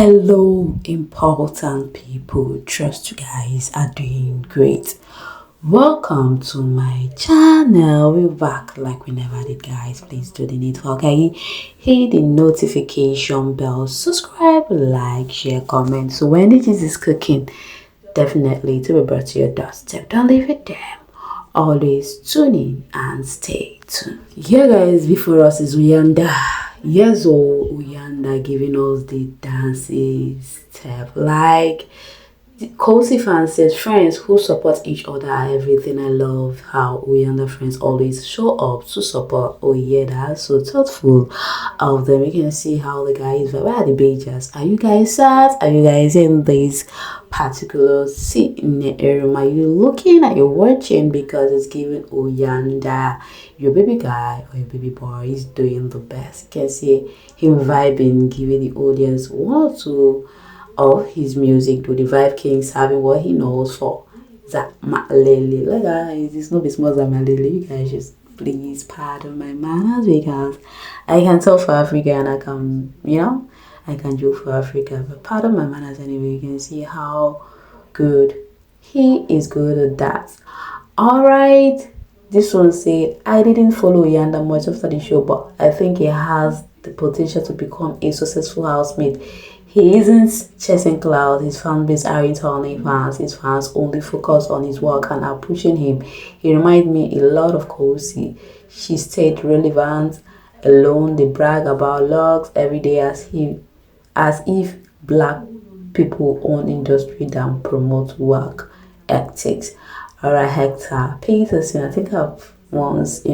Hello, important people. Trust you guys are doing great. Welcome to my channel. We're back like we never did, guys. Please do the needful, okay? Hit the notification bell, subscribe, like, share, comment. So when it is cooking, definitely to be brought to your doorstep. Don't leave it there. Always tune in and stay tuned. Yeah, guys, before us is Uyanda. Yes, Uyanda giving us the dances step like the cozy fans says friends who support each other are everything. I love how Uyanda friends always show up to support. Oh yeah, that's so thoughtful of them. You can see how the guys, where are the bbnaijas? Are you guys sad? Are you guys in this particular seat in the room? Are you looking at your watching because it's giving Uyanda, your baby guy or your baby boy is doing the best. You can see him vibing, giving the audience one or two of his music. Do the Vibe Kings having what he knows for that Malele. Like guys, it's not small than Malele. You guys just please pardon my manners because I can tell for Africa and I can, I can joke for Africa, but pardon my manners anyway. You can see how good he is good at that. Alright, this one said, I didn't follow Uyanda much after the show, but I think he has the potential to become a successful housemate. He isn't chasing cloud. His fan base aren't only fans. His fans only focus on his work and are pushing him. He reminds me a lot of Kosi. She stayed relevant, alone. They brag about looks every day as if black people own industry that promote work ethics. Alright, Hector Peterson. I think I've once,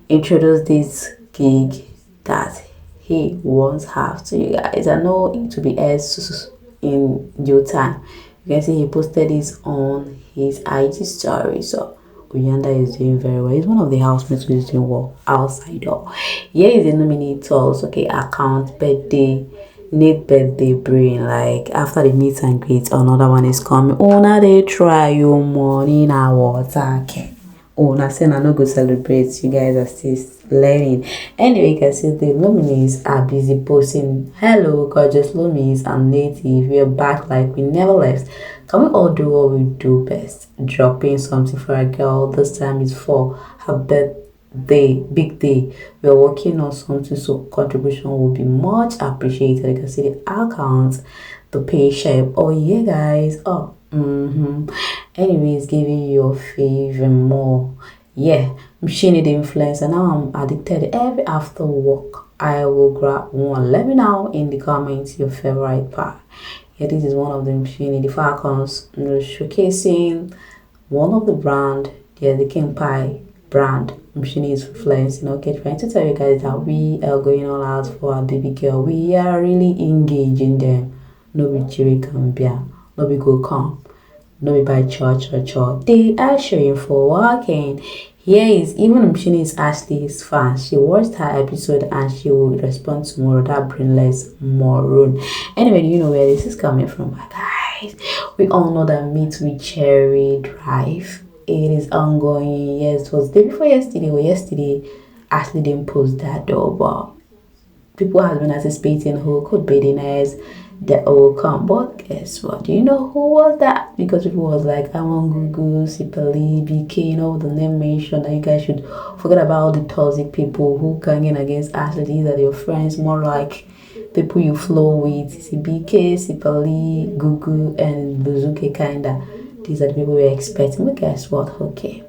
introduced this gig that he once have to you guys. I know it to be as in due time. You can see he posted this on his IG story. So Uyanda is doing very well. He's one of the housemates who is doing well outside door. Here is the nominators. Okay, account, birthday, need birthday brain. Like after the meet and greet, another one is coming. Oh, now they try your money now water. Okay. Oh, now saying I no go celebrate. You guys are still learning. Anyway, you can see the nominees are busy posting. Hello, gorgeous nominees. I'm native. We're back like we never left. Can we all do what we do best? Dropping something for a girl. This time is for her birthday, big day. We're working on something, so contribution will be much appreciated. You can see the account, the pay shape. Oh yeah, guys. Oh. Anyways, giving you a favor more. Yeah, Mshini the influencer. Now I'm addicted. Every after work, I will grab one. Let me know in the comments your favorite part. Yeah, this is one of the Mshini, the Falcons, showcasing one of the brand. Yeah, the King Pie brand. Mshini is influencing. Okay, trying to tell you guys that we are going all out for our baby girl. We are really engaging them. No be chiri cambia. No be go come. No be by church. They are showing for working. Here is even Mshini's Ashley's fan. She watched her episode and she will respond tomorrow. That brainless moron. Anyway, do you know where this is coming from, guys? We all know that Meet with Cherry Drive. It is ongoing. Yes, it was day before yesterday or yesterday. Ashley didn't post that though, but people have been anticipating who could be the next that will come. But guess what? Do you know who was that? Because people was like, I want Gugu, Sipali, BK, the name mentioned. That you guys should forget about the toxic people who can in against Ashley. These are your friends, more like people you flow with. BK, Sipali, Gugu, and Luzuko kinda. These are the people we're expecting. But guess what? Okay,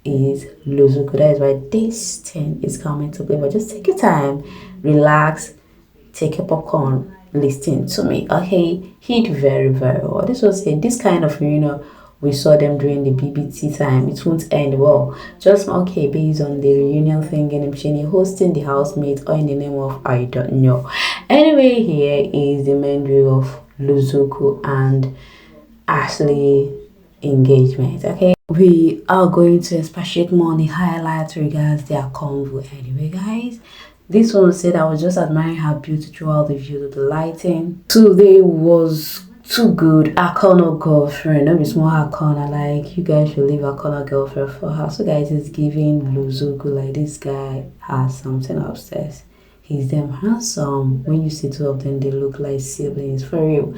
is Luzuko. That is why this thing is coming to play. But just take your time, relax, take your popcorn, listen to me. Okay, hit very well. This was this kind of we saw them during the BBT time. It won't end well. Just okay, based on the reunion thing and Mshini hosting the housemates or in the name of I don't know. Anyway, here is the main drill of Luzuko and Ashley engagement. Okay, we are going to expatiate more on the highlights regards their convo. Anyway, guys, this one said I was just admiring her beauty throughout the view of the lighting. Today was too good. Akona girlfriend. Don't be small Akona. Like you guys should leave Akona girlfriend for her. So guys, it's giving Luzuko like this guy has something upstairs. He's damn handsome. When you see two of them, they look like siblings for real.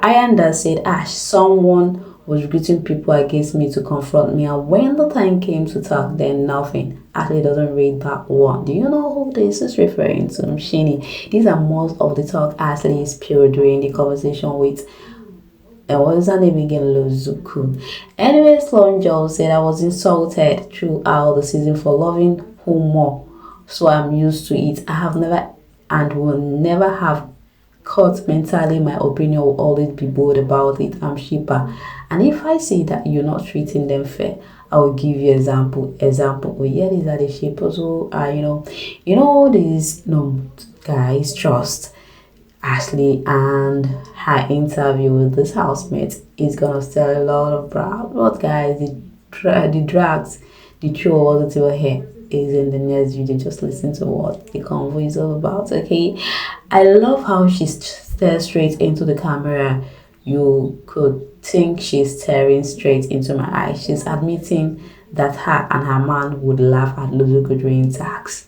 Uyanda said, Ash, someone was recruiting people against me to confront me, and when the time came to talk, then nothing. Ashley doesn't rate that one. Do you know who this is referring to? Mshini. These are most of the talk Ashley spilled during the conversation with what is her name again? Luzuko. Anyway, Sloan Joe said I was insulted throughout the season for loving whom more. So I'm used to it. I have never and will never have caught mentally. My opinion will always be bold about it. I'm cheaper. And if I see that you're not treating them fair, I will give you example. Oh yeah, these are the shippers who are, these guys trust Ashley, and her interview with this housemate is gonna sell a lot of brand. But guys, the drags, the show all the over here is in the next video. Just listen to what the convo is all about. Okay, I love how she stares straight into the camera. You could think she's staring straight into my eyes. She's admitting that her and her man would laugh at Luzuko during tax.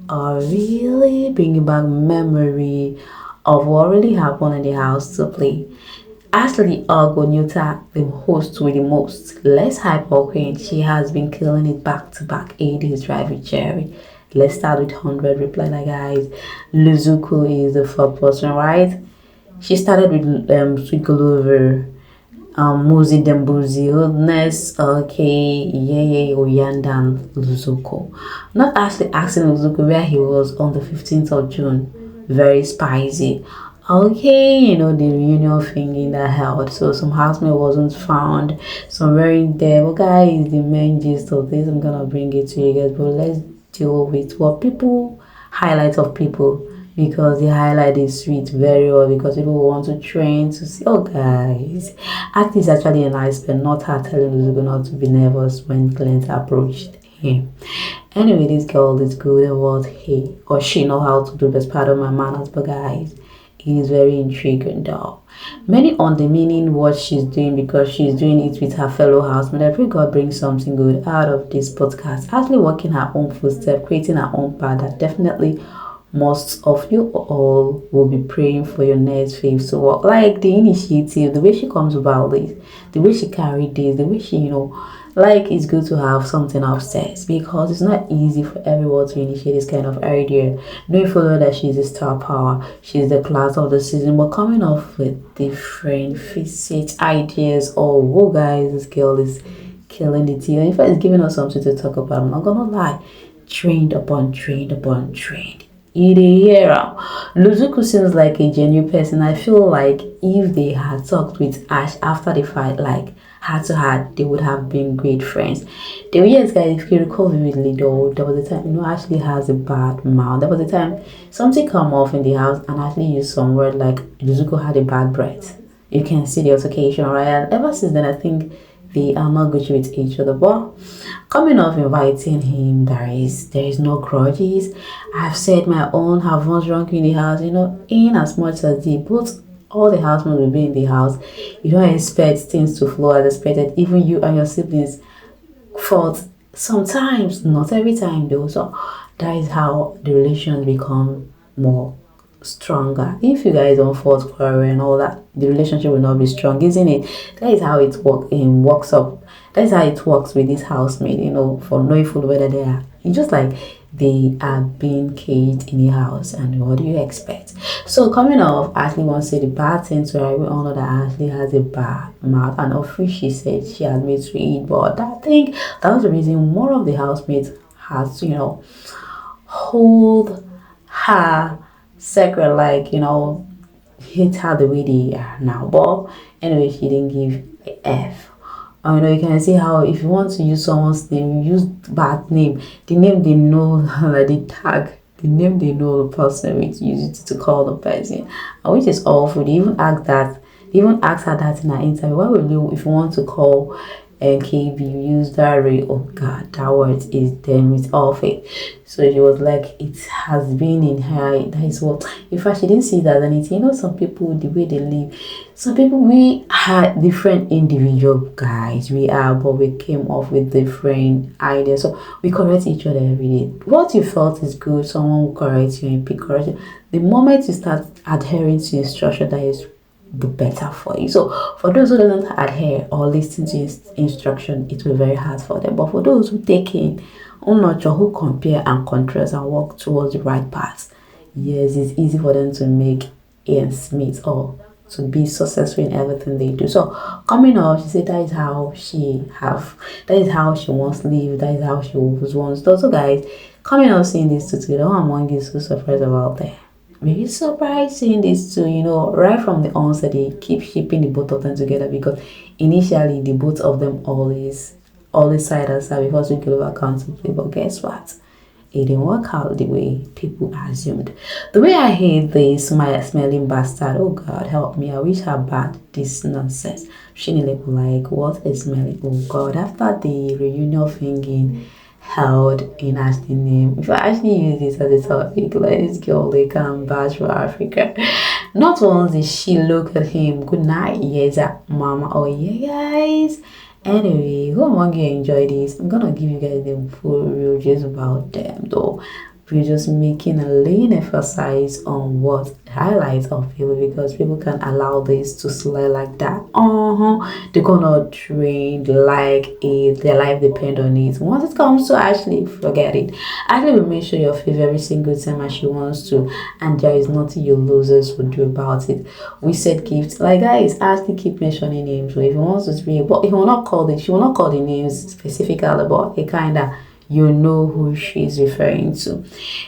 Oh really? Bringing back memory of what really happened in the house to play. Ashley Argonyota, the host with the most. Less hyper queen, she has been killing it back to back 8 days drive with Jerry. Let's start with 100 reply, guys. Luzuko is the fourth person, right? She started with sweetguluvabbmzansi, Muzi Dembuzi, Oldness, okay, yeah, Uyanda and Luzuko. Not actually asking Luzuko where he was on the 15th of June. Very spicy. Okay, the reunion thing in the held. So some housemate wasn't found. Some wearing there. But guys, the main gist of this, I'm gonna bring it to you guys. But let's deal with what people highlight of people, because the highlight is sweet very well, because people want to train to see. Oh guys, Act is actually a nice man, not her telling Luzuko not to be nervous when clients approached him. Anyway, this girl is good at what he or she know how to do. That's part of my manners. But guys, it is very intriguing though. Many on the meaning what she's doing, because she's doing it with her fellow housemate. I pray God brings something good out of this podcast. Actually walking her own footstep, creating her own path, that definitely most of you all will be praying for your next phase to work. Like the initiative, the way she comes about this, the way she carried this, the way she, like it's good to have something upstairs, because it's not easy for everyone to initiate this kind of idea. No follow that she's a star power, she's the class of the season, but coming off with different facet ideas. Oh guys, this girl is killing it here. In fact, it's giving us something to talk about. I'm not gonna lie. Trained upon trained upon trained. Luzuko seems like a genuine person. I feel like if they had talked with Ash after the fight, like heart to heart, they would have been great friends. Yes, guys, if you recall vividly though, there was a time, Ashley has a bad mouth. There was a time something come off in the house and Ashley used some word like Luzuko had a bad breath. You can see the altercation, right? And ever since then, I think they are not good with each other. But coming off inviting him, there is no grudges. I've said my own, have once drunk in the house, in as much as they both all the housemates will be in the house. You don't expect things to flow as expected. Even you and your siblings fought sometimes, not every time though. So that is how the relations become more stronger. If you guys don't fight quarrel and all that, the relationship will not be strong, isn't it? That is how it works up. That is how it works with this housemate, for knowing full whether they are. It's just like they are being caged in the house, and what do you expect? So coming off, Ashley wants to say the bad things, so we all know that Ashley has a bad mouth, and often she said she admits to it, but that was the reason more of the housemates has to, hold her secret, like, hit her the way they are now. But anyway, she didn't give a F. You can see how if you want to use someone's name, you use bad name, the name they know, like the tag, the name they know the person with, use it to call the person, which is awful. They even ask her that in her interview. Why will you, if you want to call and KB used that ray. Oh God, that word is them, it's all fake. So she was like, it has been in her. That is what. In fact, she didn't see that as anything. You know, some people, the way they live. Some people, we are different individual guys. We are, but we came off with different ideas. So we correct each other every day. What you felt is good, someone will correct you and pick correction. The moment you start adhering to instruction, that is the better for you. So for those who don't adhere or listen to instruction, it will be very hard for them. But for those who take in, who compare and contrast and walk towards the right path, yes, it's easy for them to make ends meet or to be successful in everything they do. So coming up, she said that is how she wants to live, that is how she always wants to. So guys, coming up seeing this two together, who among you is so surprised about that? Maybe surprised seeing this too, you know, right from the onset they keep shipping the both of them together, because initially the both of them always side and side before Sweetguluvabbmzansi come to play. But guess what? It didn't work out the way people assumed. The way I hate this smelling bastard. Oh God, help me. I wish her bad this nonsense. Mshini like, what is smelling? Oh God, after the reunion thinking held in Ashley's name. If I actually use this as a topic, like this girl, they can bash for Africa. Not once did she look at him. Good night, yes, mama. Oh yeah, guys. Anyway, who among you enjoy this? I'm gonna give you guys the full real just about them though. We're just making a lean emphasis on what highlights of people, because people can allow this to slide like that. They're gonna train like it, their life depend on it. Once it comes to Ashley, forget it. Ashley will make sure you're feel every single time as she wants to, and there is nothing you losers will do about it. We said gifts, like guys, Ashley keep mentioning names. So if he wants to be, but she will not call the names specifically, but it kinda, you know who she's referring to.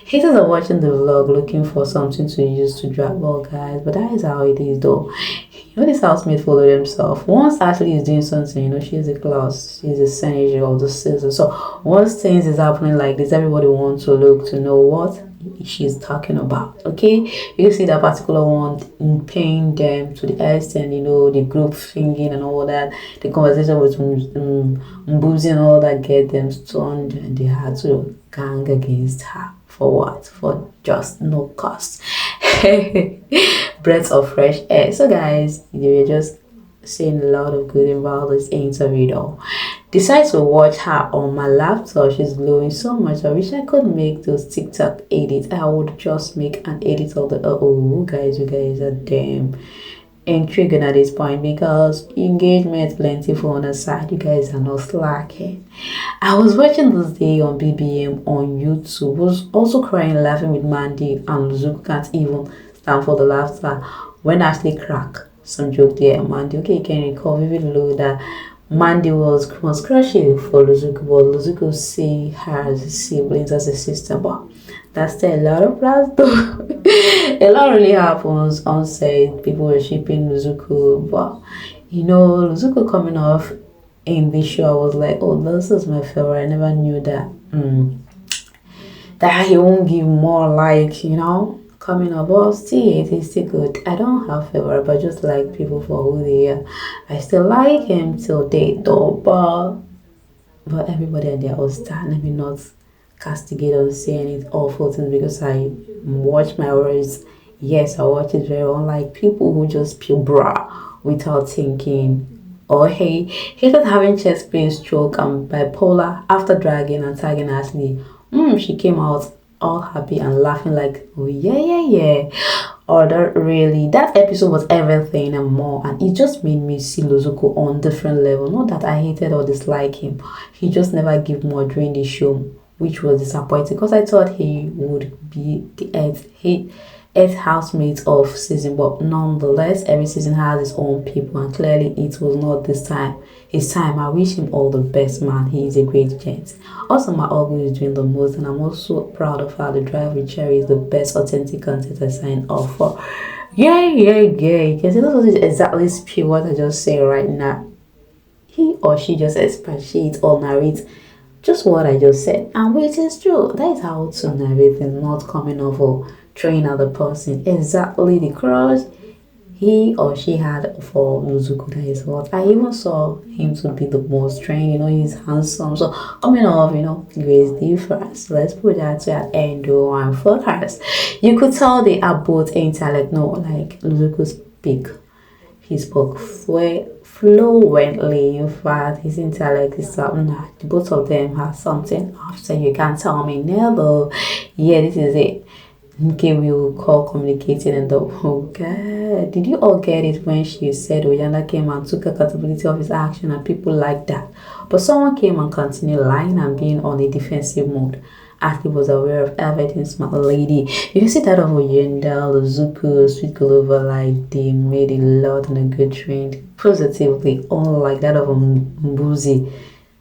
Haters are watching the vlog looking for something to use to drag ball, guys, but that is how it is though. You know, this housemate follow themselves. Once Ashley is doing something, you know, she's a class, she's a senator of the season. So once things is happening like this, everybody wants to look to know what she's talking about. Okay, you see that particular one paying them to the extent, you know, the group singing and all that, the conversation with Mbuzi and all that get them stunned, and they had to gang against her for what? For just no cost. Breath of fresh air. So guys, they were just saying a lot of good about this interview though. Decide to watch her on my laptop. She's glowing so much. I wish I could make those TikTok edits. I would just make an edit of the you guys are damn intriguing at this point, because engagement plentiful on the side. You guys are not slacking. I was watching this day on BBM on YouTube, was also crying laughing with Mandy, and Luzuko can't even stand for the laughter when Ashley crack some joke there. Mandy, okay, you can recall vividly that Mandy was crushing for Luzuko, but Luzuko see her as siblings, as a sister, but that's still a lot of plus though. A lot really happens on set. People were shipping Luzuko, but you know, Luzuko coming off in this show, I was like, oh, this is my favorite. I never knew that that he won't give more, like, you know, coming up. But still, it is still good. I don't have favorite, but just like people for who they are. I still like him till date though, but everybody at their own stand. Let me not castigate or say any awful things because I watch my words. Yes, I watch it very well. Unlike people who just pure bra without thinking. Or hey, hated having chest pain, stroke, and bipolar after dragging and tagging Ashley. She came out all happy and laughing like, oh yeah. Or that episode was everything and more, and it just made me see Luzuko on different level. Not that I hated or disliked him, he just never gave more during the show, which was disappointing because I thought he would be the eighth housemate of season, but nonetheless every season has its own people, and clearly it was not his time. I wish him all the best, man. He is a great gent. Also, my uncle is doing the most, and I'm also proud of how the drive with Cherry is the best authentic content I signed off for. Yeah. You can see this is exactly speak what I just say right now. He or she just expatiates or narrates just what I just said, and which is true. That is how to narrate and not coming off or throwing at the person. Exactly the crush. he or she had for Luzuko. That is what I even saw him to be the most trained. You know, he's handsome. So coming off, you know, great difference. Let's put that to an end and focus. You could tell they are both intellect. No, like Luzuko he spoke fluently. In fact, his intellect is something that both of them have something after. You can't tell me never. Yeah, this is it. Okay, we will call communicating and the oh god. Did you all get it when she said Uyanda came and took accountability of his action and people like that? But someone came and continued lying and being on a defensive mode. Ashley was aware of everything, smart lady. You can see that of Uyanda, Luzuko, sweetguluvabbmzansi, like they made a lot and a good trend positively, unlike that of Mbuzi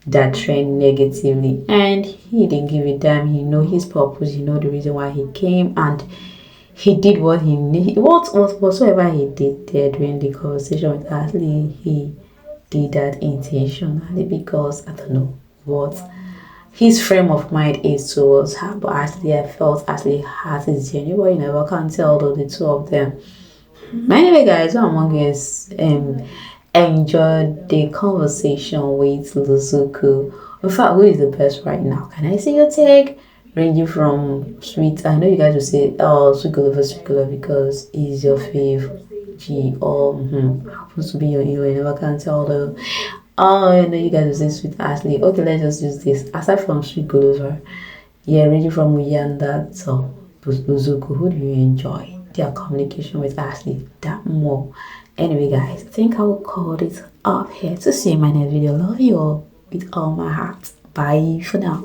that trend negatively. And he didn't give a damn. He know his purpose, he know the reason why he came, and he did what he need, whatsoever he did there during the conversation with Ashley. He did that intentionally because I don't know what his frame of mind is towards her. But Ashley, I felt Ashley has his genuine, but you never can tell though the two of them. Anyway, guys, what among us enjoyed the conversation with Luzuko. In fact, who is the best right now? Can I see your take? Ranging from sweet, I know you guys will say, oh, sweetguluvabbmzansi because he's your fave. G or supposed to be your hero. You never can tell though. Oh, I know you guys will say sweet Ashley. Okay, let's just use this. Aside from sweetguluvabbmzansi, yeah, ranging from Uyanda to Luzuko, who do you enjoy their communication with Ashley that more? Anyway, guys, I think I will call it up here to see my next video. Love you all with all my heart. Bye for now.